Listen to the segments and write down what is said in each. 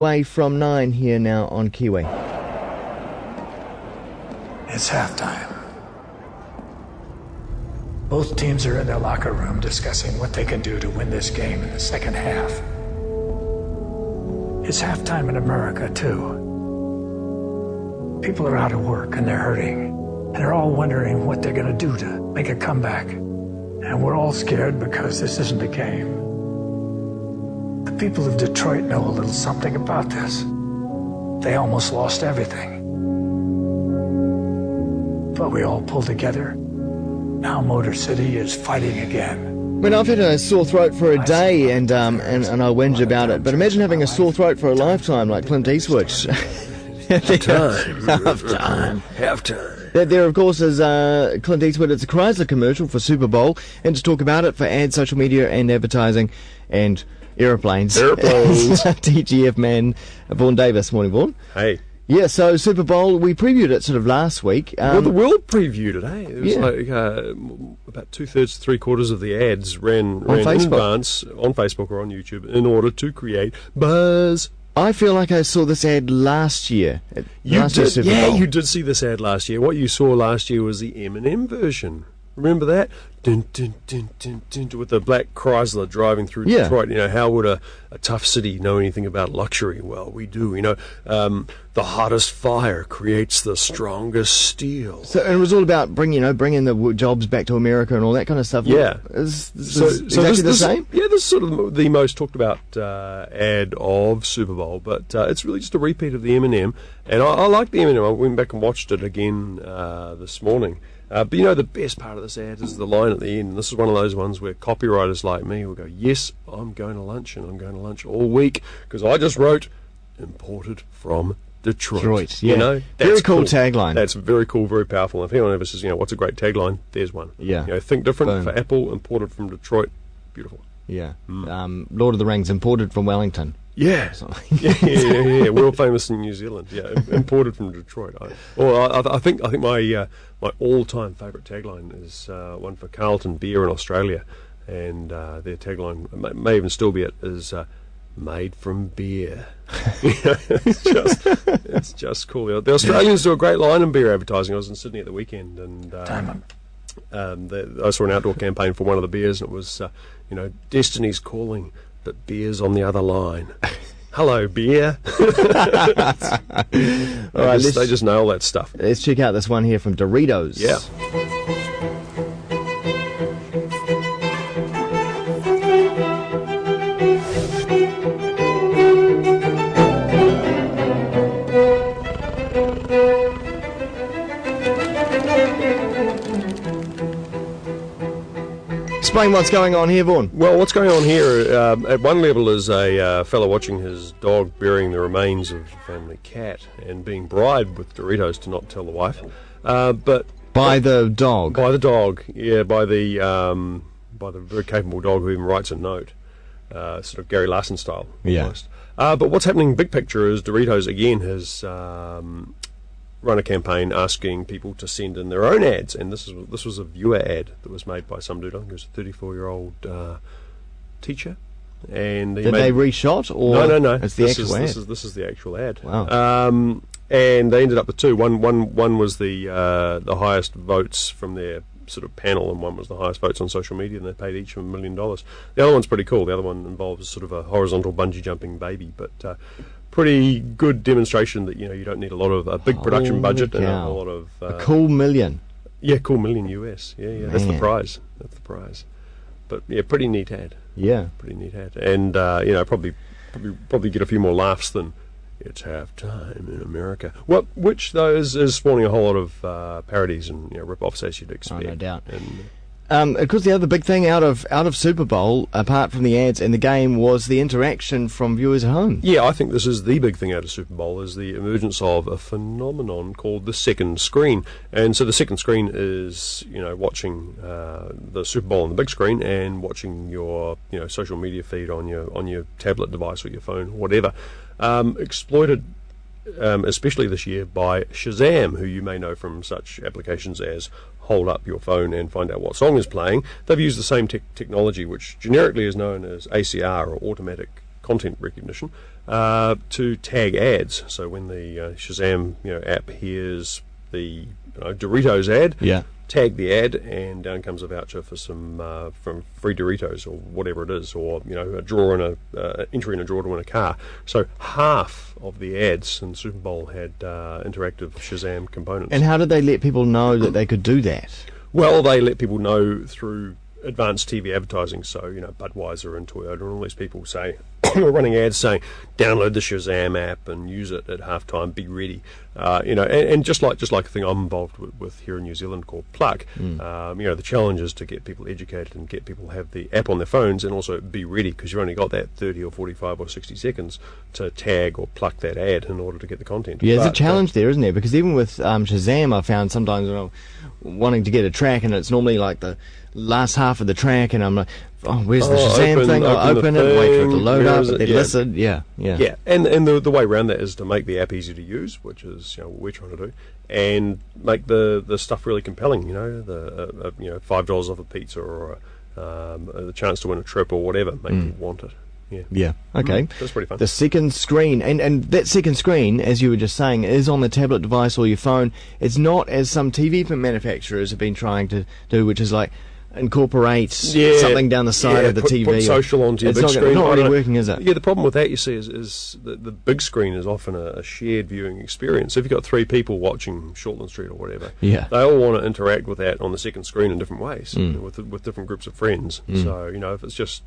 Away from 9 here now on Kiwi. It's halftime. Both teams are in their locker room discussing what they can do to win this game in the second half. It's halftime in America, too. People are out of work and they're hurting, and they're all wondering what they're going to do to make a comeback. And we're all scared because this isn't a game. The people of Detroit know a little something about this. They almost lost everything. But we all pulled together. Now Motor City is fighting again. I mean, I've had a sore throat for a day and I whinge about it, but imagine having a sore throat for a lifetime like Clint Eastwood. Halftime. There, of course, is Clint Eastwood. It's a Chrysler commercial for Super Bowl, and to talk about it for ads, social media, and advertising, and aeroplanes. TGF man, Vaughn Davis. Morning, Vaughn. Hey. Yeah, so Super Bowl, we previewed it sort of last week. Well, the world previewed it, eh? It was like about 2/3 to 3/4 of the ads ran in advance on Facebook or on YouTube in order to create buzz. I feel like I saw this ad last year. You did see this ad last year. What you saw last year was the M&M version. Remember that? Dun, dun, dun, dun, dun, with the black Chrysler driving through Detroit. You know, how would a tough city know anything about luxury? Well, we do. You know, the hottest fire creates the strongest steel. So, and it was all about bringing the jobs back to America and all that kind of stuff. Yeah. Is exactly the same? Yeah, this is sort of the most talked about ad of Super Bowl, but it's really just a repeat of the M&M. And I like the M&M. I went back and watched it again this morning. But you know, the best part of this ad is the line at the end. And this is one of those ones where copywriters like me will go, yes, I'm going to lunch, and I'm going to lunch all week because I just wrote imported from Detroit. Yeah. You know, very cool tagline. That's very cool, very powerful. If anyone ever says, you know, what's a great tagline? There's one. Yeah. You know, think different for Apple, imported from Detroit. Beautiful. Yeah. Lord of the Rings, imported from Wellington. Yeah. yeah. World famous in New Zealand. Yeah, imported from Detroit. I think my all-time favourite tagline is one for Carlton Beer in Australia, and their tagline may even still be is made from beer. It's just cool. The Australians do a great line in beer advertising. I was in Sydney at the weekend, and I saw an outdoor campaign for one of the beers, and it was Destiny's calling, but beer's on the other line. Hello, beer. All right, they just nail that stuff. Let's check out this one here from Doritos. Yeah. Explain what's going on here, Vaughn. Well, what's going on here, at one level, is a fellow watching his dog burying the remains of a family cat and being bribed with Doritos to not tell the wife. But by the dog? By the dog, yeah, by the very capable dog who even writes a note, sort of Gary Larson style, almost. But what's happening big picture is Doritos, again, has run a campaign asking people to send in their own ads, and this was a viewer ad that was made by some dude. I think it was a 34-year-old teacher. And did they reshot, or no? It's the actual ad. This is the actual ad. Wow. And they ended up with two. One was the highest votes from their sort of panel, and one was the highest votes on social media, and they paid each $1 million. The other one's pretty cool. The other one involves sort of a horizontal bungee jumping baby, but pretty good demonstration that you don't need a big production budget and a lot of a cool million. Yeah, cool million US. Yeah. That's the prize. But yeah, pretty neat ad. Yeah, pretty neat ad, and probably get a few more laughs than it's halftime in America. Well, which though is spawning a whole lot of parodies and rip-offs, as you'd expect. Oh, no doubt. And, of course, the other big thing out of Super Bowl, apart from the ads and the game, was the interaction from viewers at home. Yeah, I think this is the big thing out of Super Bowl, is the emergence of a phenomenon called the second screen. And so the second screen is, watching the Super Bowl on the big screen and watching your, social media feed on your tablet device or your phone or whatever. Exploited especially this year by Shazam, who you may know from such applications as hold up your phone and find out what song is playing. They've used the same technology, which generically is known as ACR, or automatic content recognition, to tag ads. So when the Shazam app hears the Doritos ad, tag the ad, and down comes a voucher for some from free Doritos or whatever it is, or a draw in entry in a draw to win a car. So half of the ads in Super Bowl had interactive Shazam components. And how did they let people know that they could do that? Well, they let people know through advanced TV advertising. So Budweiser and Toyota and all these people running ads saying, download the Shazam app and use it at halftime, be ready. And just like a thing I'm involved with here in New Zealand called Pluck, the challenge is to get people educated and get people to have the app on their phones and also be ready, because you've only got that 30 or 45 or 60 seconds to tag or pluck that ad in order to get the content. Yeah, there's a challenge there, isn't there? Because even with Shazam, I found sometimes when I'm wanting to get a track, and it's normally like the last half of the track, and I'm like, where's the Shazam thing? I'll open it, wait for it to load up, and then listen. Yeah. And the way around that is to make the app easy to use, which is what we're trying to do, and make the stuff really compelling. The $5 off a pizza, or the chance to win a trip, or whatever. Make people want it. Yeah. Okay. That's pretty fun. The second screen, and that second screen, as you were just saying, is on the tablet device or your phone. It's not as some TV manufacturers have been trying to do, which is like incorporate something down the side of the TV. Put social onto your big screen. It's not really working, is it? Yeah, the problem with that, you see, is that the big screen is often a shared viewing experience. So if you've got 3 people watching Shortland Street or whatever, they all want to interact with that on the second screen in different ways, with different groups of friends. So, if it's just,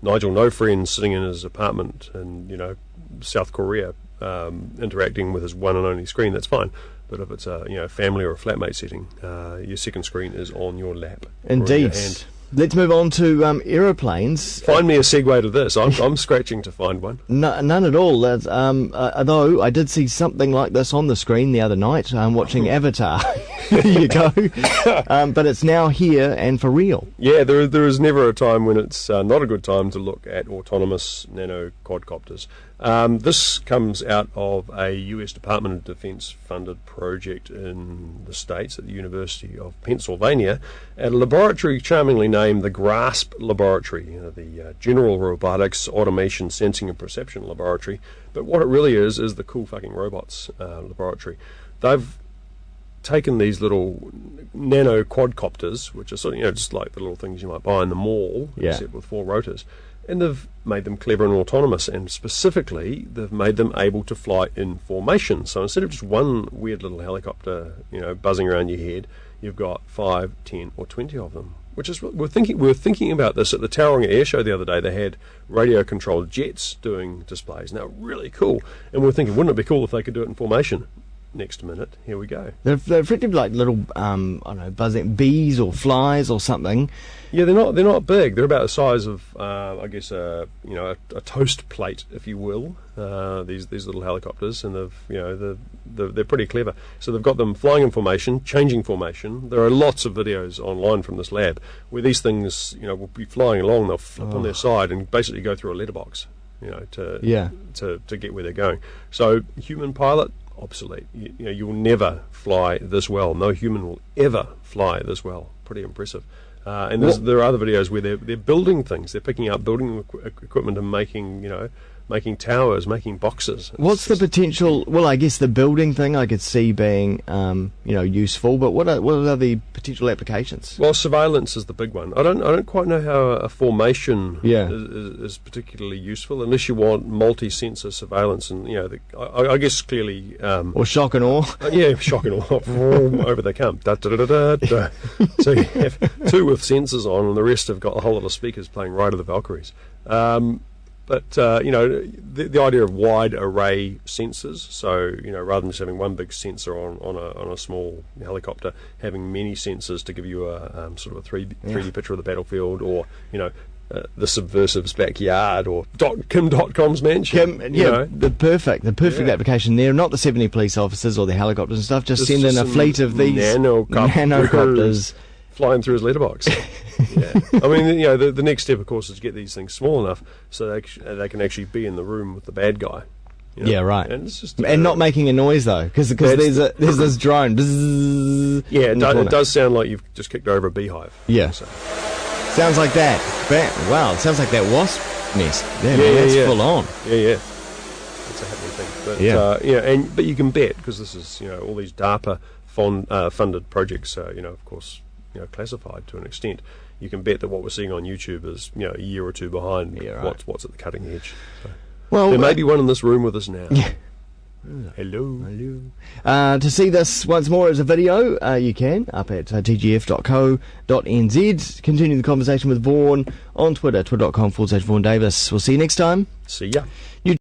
Nigel, no friends, sitting in his apartment in, South Korea, interacting with his one and only screen, that's fine. But if it's a family or a flatmate setting, your second screen is on your lap. Indeed. Let's move on to aeroplanes. Find me a segue to this. I'm scratching to find one. None at all. Although I did see something like this on the screen the other night. I'm watching Avatar. There you go. But it's now here and for real. Yeah, there is never a time when it's not a good time to look at autonomous nano quadcopters. This comes out of a US Department of Defense funded project in the States at the University of Pennsylvania at a laboratory charmingly named the GRASP Laboratory, the General Robotics Automation Sensing and Perception Laboratory. But what it really is the Cool Fucking Robots Laboratory. They've taken these little nano quadcopters, which are sort of, just like the little things you might buy in the mall, except with 4 rotors, and they've made them clever and autonomous, and specifically they've made them able to fly in formation. So instead of just one weird little helicopter, buzzing around your head, you've got 5, 10 or 20 of them. Which is, we were thinking about this at the Tauranga Air Show the other day. They had radio-controlled jets doing displays. Now, really cool. And we were thinking, wouldn't it be cool if they could do it in formation? Next minute, here we go. They're effectively like little, buzzing bees or flies or something. Yeah, they're not big. They're about the size of, I guess, a toast plate, if you will. These little helicopters, and they're pretty clever. So they've got them flying in formation, changing formation. There are lots of videos online from this lab where these things, will be flying along. They'll flip on their side and basically go through a letterbox, to get where they're going. So human pilot, obsolete. You'll never fly this well. No human will ever fly this well. Pretty impressive. And there are other videos where they're building things. They're picking up building equipment and making towers, making boxes. What's the potential? Well, I guess the building thing I could see being, useful. But what are the potential applications? Well, surveillance is the big one. I don't quite know how a formation is particularly useful, unless you want multi-sensor surveillance, and I guess clearly. Or shock and awe. Shock and awe. Over they come. Da, da, da, da, da. So you have 2 with sensors on, and the rest have got a whole lot of speakers playing Ride of the Valkyries. But, the idea of wide array sensors, so, rather than just having one big sensor on a small helicopter, having many sensors to give you a sort of a 3D picture of the battlefield, or, the subversive's backyard, or Kim.com's mansion. The perfect application there. Not the 70 police officers or the helicopters and stuff, just send in a fleet of these nanocopters flying through his letterbox. I mean, the next step, of course, is to get these things small enough so they can actually be in the room with the bad guy. Yeah, right. And it's just not making a noise though, because there's this drone. Bzzz, it does sound like you've just kicked over a beehive. Yeah, so. Sounds like that. Wow, it sounds like that wasp nest. That's full on. Yeah. But, Yeah. but you can bet, because this is, all these DARPA funded projects, of course, classified to an extent. You can bet that what we're seeing on YouTube is, a year or two behind what's at the cutting edge. So, well, there may be one in this room with us now. Yeah. Hello. To see this once more as a video, you can, up at tgf.co.nz. Continue the conversation with Vaughn on Twitter, twitter.com/Vaughn Davis. We'll see you next time. See ya.